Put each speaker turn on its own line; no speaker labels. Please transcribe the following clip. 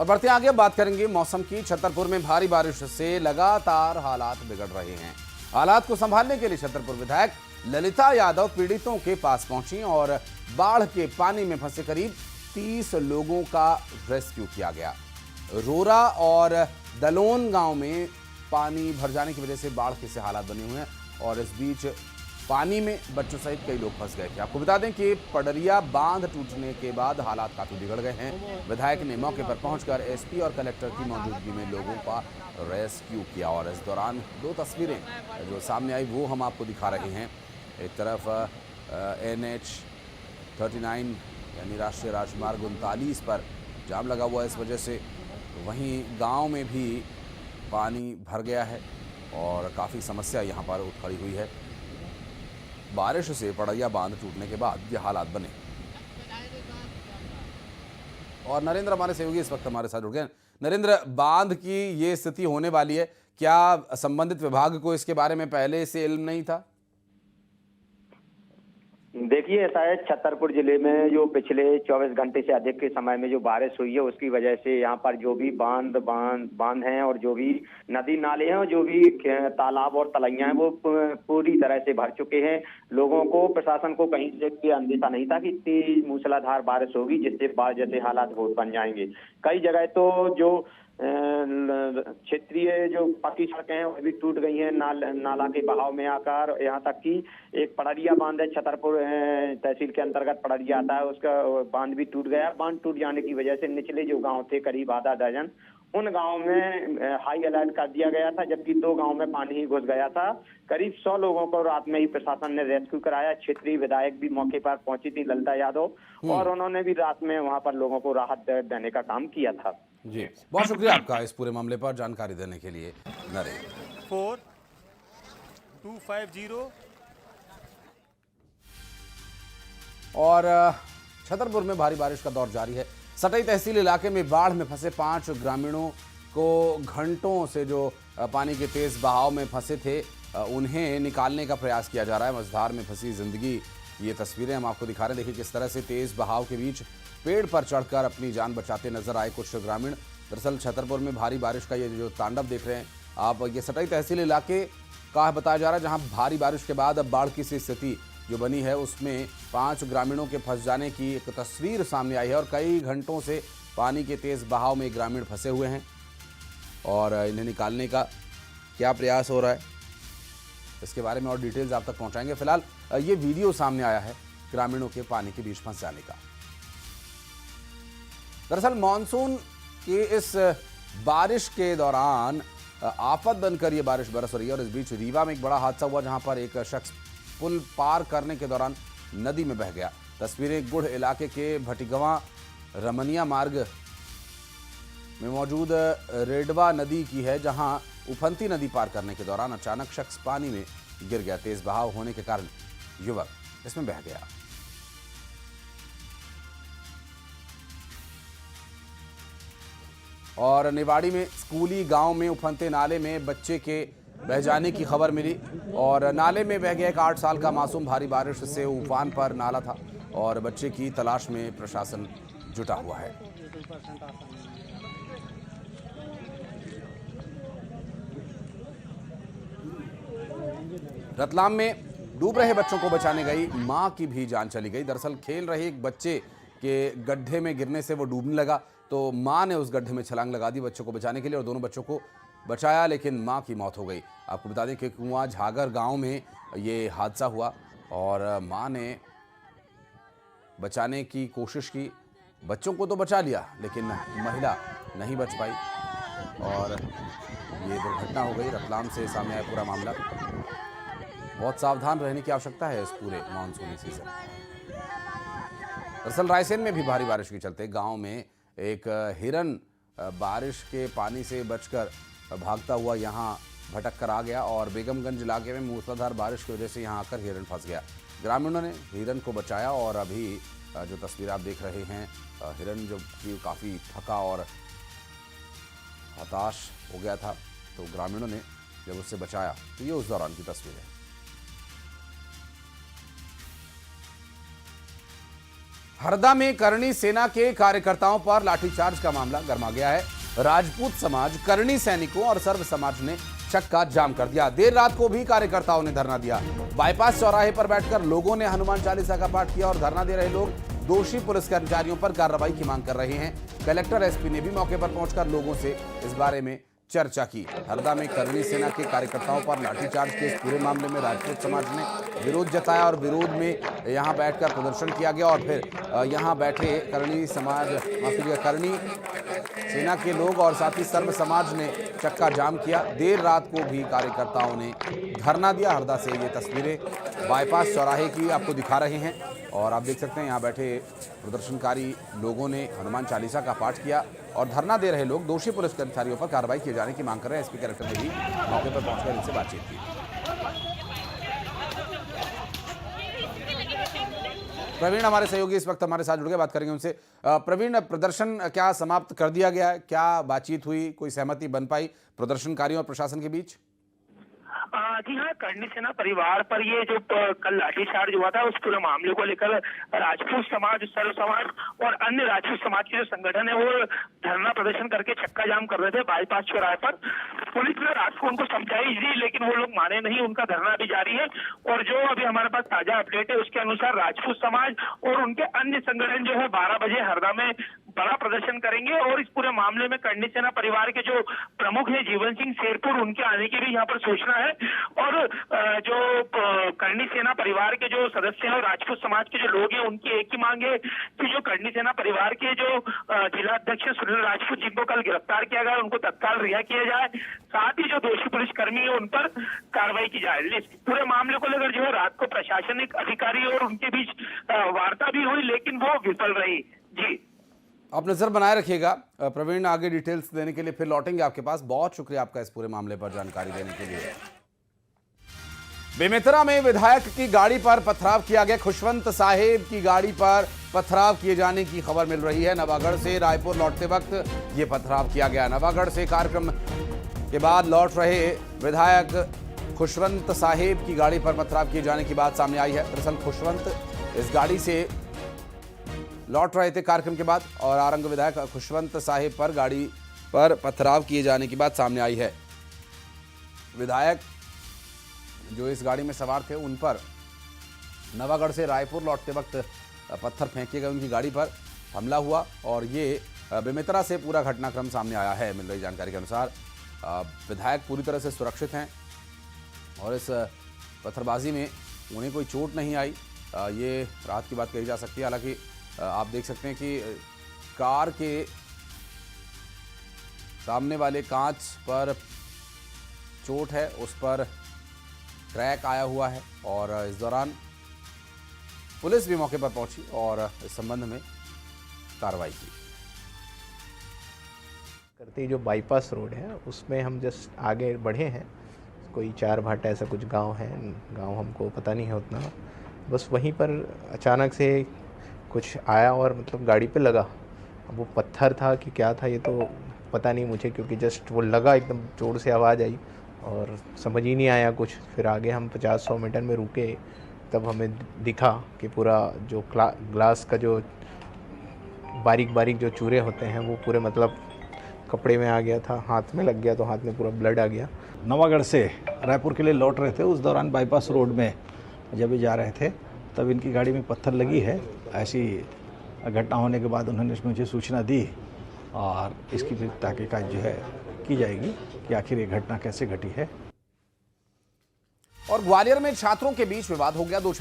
और बढ़ते आगे अब बात करेंगे मौसम की। छतरपुर में भारी बारिश से लगातार हालात बिगड़ रहे हैं। हालात को संभालने के लिए छतरपुर विधायक ललिता यादव पीड़ितों के पास पहुंची और बाढ़ के पानी में फंसे करीब 30 लोगों का रेस्क्यू किया गया। रोरा और दलोन गांव में पानी भर जाने की वजह से बाढ़ के से हालात बने हुए हैं और इस बीच पानी में बच्चों सहित कई लोग फंस गए थे। आपको बता दें कि पडरिया बांध टूटने के बाद हालात काफी बिगड़ गए हैं। विधायक ने मौके पर पहुंचकर एसपी और कलेक्टर की मौजूदगी में लोगों का रेस्क्यू किया और इस दौरान दो तस्वीरें जो सामने आई वो हम आपको दिखा रहे हैं। एक तरफ NH 39 यानी राष्ट्रीय राजमार्ग 39 पर जाम लगा हुआ है इस वजह से, वहीं गांव में भी पानी भर गया है और काफ़ी समस्या यहां पर उठ खड़ी हुई है। बारिश से पडरिया बांध टूटने के बाद ये हालात बने। और नरेंद्र हमारे सहयोगी इस वक्त हमारे साथ जुड़ गए। नरेंद्र, बांध की ये स्थिति होने वाली है, क्या संबंधित विभाग को इसके बारे में पहले से इल्म नहीं था?
देखिए, ऐसा है, छतरपुर जिले में जो पिछले 24 घंटे से अधिक के समय में जो बारिश हुई है उसकी वजह से यहाँ पर जो भी बांध हैं और जो भी नदी नाले हैं और जो भी तालाब और तलैया हैं वो पूरी तरह से भर चुके हैं। लोगों को, प्रशासन को कहीं से भी अंदेशा नहीं था कि इतनी मूसलाधार बारिश होगी जिससे बाढ़ जैसे हालात बन जाएंगे। कई जगह तो जो क्षेत्रीय जो पक्की सड़कें हैं वो भी टूट गई हैं नाला के बहाव में आकर। यहाँ तक कि एक पडरिया बांध है, छतरपुर तहसील के अंतर्गत पडरिया आता है, उसका बांध भी टूट गया। बांध टूट जाने की वजह से निचले जो गांव थे करीब आधा दर्जन, उन गांव में हाई अलर्ट कर दिया गया था, जबकि 2 गांव में पानी ही घुस गया था। करीब 100 लोगों को रात में ही प्रशासन ने रेस्क्यू कराया। क्षेत्रीय विधायक भी मौके पर पहुंची थी, ललिता यादव, और उन्होंने भी रात में वहां पर लोगों को राहत देने का काम किया था।
जी, बहुत शुक्रिया आपका इस पूरे मामले पर जानकारी देने के लिए नरेंद्र।
4250।
और छतरपुर में भारी बारिश का दौर जारी है। सटई तहसील इलाके में बाढ़ में फंसे 5 ग्रामीणों को घंटों से जो पानी के तेज बहाव में फंसे थे उन्हें निकालने का प्रयास किया जा रहा है। मझधार में फंसी जिंदगी, ये तस्वीरें हम आपको दिखा रहे हैं। देखिए किस तरह से तेज बहाव के बीच पेड़ पर चढ़कर अपनी जान बचाते नजर आए कुछ ग्रामीण। दरअसल छतरपुर में भारी बारिश का ये जो तांडव देख रहे हैं आप, ये सटई तहसील इलाके का बताया जा रहा है, जहां भारी बारिश के बाद अब बाढ़ की सी स्थिति जो बनी है उसमें 5 ग्रामीणों के फंस जाने की एक तस्वीर सामने आई है और कई घंटों से पानी के तेज बहाव में ग्रामीण फंसे हुए हैं और इन्हें निकालने का क्या प्रयास हो रहा है इसके बारे में और डिटेल्स आप तक पहुंचाएंगे। फिलहाल ये वीडियो सामने आया है ग्रामीणों के पानी के बीच फंस जाने का। दरअसल मानसून की इस बारिश के दौरान आफत बनकर ये बारिश बरस रही है और इस बीच रीवा में एक बड़ा हादसा हुआ जहां पर एक शख्स पुल पार करने के दौरान नदी में बह गया। तस्वीरें गुड़ इलाके के भटिगवा रमनिया मार्ग में मौजूद रेडवा नदी की है, जहां उफंती नदी पार करने के दौरान अचानक शख्स पानी में गिर गया। तेज बहाव होने के कारण युवक इसमें बह गया। और निवाड़ी में स्कूली गांव में उफनते नाले में बच्चे के बह जाने की खबर मिली और नाले में बह गया एक 8 साल का मासूम। भारी बारिश से उफान पर नाला था और बच्चे की तलाश में प्रशासन जुटा हुआ है। रतलाम में डूब रहे बच्चों को बचाने गई मां की भी जान चली गई। दरअसल खेल रहे एक बच्चे के गड्ढे में गिरने से वो डूबने लगा तो मां ने उस गड्ढे में छलांग लगा दी बच्चों को बचाने के लिए और दोनों बच्चों को बचाया, लेकिन मां की मौत हो गई। आपको बता दें कि कुआं झागर गांव में ये हादसा हुआ और मां ने बचाने की कोशिश की, बच्चों को तो बचा लिया लेकिन महिला नहीं बच पाई और ये दुर्घटना हो गई। रतलाम से सामने आया पूरा मामला। बहुत सावधान रहने की आवश्यकता है इस पूरे मानसूनी सीजन। दरअसल रायसेन में भी भारी बारिश के चलते गांव में एक हिरन बारिश के पानी से बचकर भागता हुआ यहां भटक कर आ गया और बेगमगंज इलाके में मूसलाधार बारिश की वजह से यहां आकर हिरन फंस गया। ग्रामीणों ने हिरन को बचाया और अभी जो तस्वीर आप देख रहे हैं, हिरन जो काफ़ी थका और हताश हो गया था तो ग्रामीणों ने जब उससे बचाया तो ये उस दौरान की तस्वीर है। हरदा में करणी सेना के कार्यकर्ताओं पर लाठीचार्ज का मामला गर्मा गया है। राजपूत समाज, करणी सैनिकों और सर्व समाज ने चक्का जाम कर दिया। देर रात को भी कार्यकर्ताओं ने धरना दिया। बाईपास चौराहे पर बैठकर लोगों ने हनुमान चालीसा का पाठ किया और धरना दे रहे लोग दोषी पुलिस कर्मचारियों पर कार्रवाई की मांग कर रहे हैं। कलेक्टर, एसपी ने भी मौके पर पहुंचकर लोगों से इस बारे में चर्चा की। हरदा में करणी सेना के कार्यकर्ताओं पर लाठीचार्ज के इस पूरे मामले में राजपूत समाज ने विरोध जताया और विरोध में यहां बैठकर प्रदर्शन किया गया और फिर यहां बैठे करणी सेना के लोग और साथ ही सर्व समाज ने चक्का जाम किया। देर रात को भी कार्यकर्ताओं ने धरना दिया। हरदा से ये तस्वीरें बाईपास चौराहे की आपको दिखा रहे हैं और आप देख सकते हैं यहाँ बैठे प्रदर्शनकारी लोगों ने हनुमान चालीसा का पाठ किया और धरना दे रहे लोग दोषी पुलिस कर्मचारियों पर कार्रवाई किए जाने की मांग कर रहे हैं। एसपी कलेक्टर ने भी मौके पर पहुंचकर इनसे बातचीत की। प्रवीण हमारे सहयोगी इस वक्त हमारे साथ जुड़ गए, बात करेंगे उनसे। प्रवीण, प्रदर्शन क्या समाप्त कर दिया गया है? क्या बातचीत हुई? कोई सहमति बन पाई प्रदर्शनकारियों और प्रशासन के बीच?
जी हाँ, करणी सेना परिवार पर ये जो कल लाठीचार्ज हुआ था उस पूरे मामले को लेकर राजपूत समाज, सर्व समाज और अन्य राजपूत समाज के जो संगठन है वो धरना प्रदर्शन करके चक्का जाम कर रहे थे बाईपास चौराहे पर। पुलिस ने रात को उनको समझाई दी लेकिन वो लोग माने नहीं, उनका धरना अभी जारी है। और जो अभी हमारे पास ताजा अपडेट है उसके अनुसार राजपूत समाज और उनके अन्य संगठन जो है 12 बजे हरदा में बड़ा प्रदर्शन करेंगे और इस पूरे मामले में करणी सेना परिवार के जो प्रमुख है जीवन सिंह शेरपुर, उनके आने की भी यहाँ पर सूचना है। और जो करणी सेना परिवार के जो सदस्य हैं और राजपूत समाज के जो लोग हैं उनकी एक ही मांग है कि जो करणी सेना परिवार के जो जिला अध्यक्ष सुनील राजपूत, जिनको कल गिरफ्तार किया गया, उनको तत्काल रिहा किया जाए। साथ ही जो दोषी पुलिसकर्मी है उन पर कार्रवाई की जाए। इस पूरे मामले को लेकर जो है रात को प्रशासनिक अधिकारी और उनके बीच वार्ता भी हुई लेकिन वो विफल रही। जी,
आप नजर बनाए रखिएगा। प्रवीण, आगे डिटेल्स देने के लिए फिर लौटेंगे आपके पास। बहुत शुक्रिया आपका इस पूरे मामले पर जानकारी देने के लिए। बेमेतरा में विधायक की गाड़ी पर पथराव किया गया। खुशवंत साहेब की गाड़ी पर पथराव किए जाने की खबर मिल रही है। नवागढ़ से रायपुर लौटते वक्त ये पथराव किया गया। नवागढ़ से कार्यक्रम के बाद लौट रहे विधायक खुशवंत साहेब की गाड़ी पर पथराव किए जाने की बात सामने आई है। दरअसल खुशवंत इस गाड़ी से लौट रहे थे कार्यक्रम के बाद और आरंग विधायक खुशवंत साहेब पर गाड़ी पर पथराव किए जाने की बात सामने आई है। विधायक जो इस गाड़ी में सवार थे उन पर नवागढ़ से रायपुर लौटते वक्त पत्थर फेंके गए, उनकी गाड़ी पर हमला हुआ और ये बेमेतरा से पूरा घटनाक्रम सामने आया है। मिल रही जानकारी के अनुसार विधायक पूरी तरह से सुरक्षित हैं और इस पत्थरबाजी में उन्हें कोई चोट नहीं आई। ये राहत की बात कही जा सकती है। हालांकि आप देख सकते हैं कि कार के सामने वाले कांच पर चोट है, उस पर क्रैक आया हुआ है और इस दौरान पुलिस भी मौके पर पहुंची और इस संबंध में कार्रवाई की।
करते जो बाईपास रोड है उसमें हम जस्ट आगे बढ़े हैं, कोई 4 भाटा ऐसा कुछ गांव है, गांव हमको पता नहीं है उतना, बस वहीं पर अचानक से कुछ आया और मतलब गाड़ी पे लगा। अब वो पत्थर था कि क्या था ये तो पता नहीं मुझे, क्योंकि जस्ट वो लगा, एकदम जोर से आवाज़ आई और समझ ही नहीं आया कुछ। फिर आगे हम 50-100 मीटर में रुके तब हमें दिखा कि पूरा जो ग्लास का जो बारीक बारीक जो चूरे होते हैं वो पूरे मतलब कपड़े में आ गया था, हाथ में लग गया तो हाथ में पूरा ब्लड आ गया।
नवागढ़ से रायपुर के लिए लौट रहे थे, उस दौरान बाईपास रोड में जब जा रहे थे तब इनकी गाड़ी में पत्थर लगी है। ऐसी घटना होने के बाद उन्होंने मुझे सूचना दी और इसकी फिर तहकीकात जो है की जाएगी कि आखिर ये घटना कैसे घटी है।
और ग्वालियर में छात्रों के बीच विवाद हो गया। 2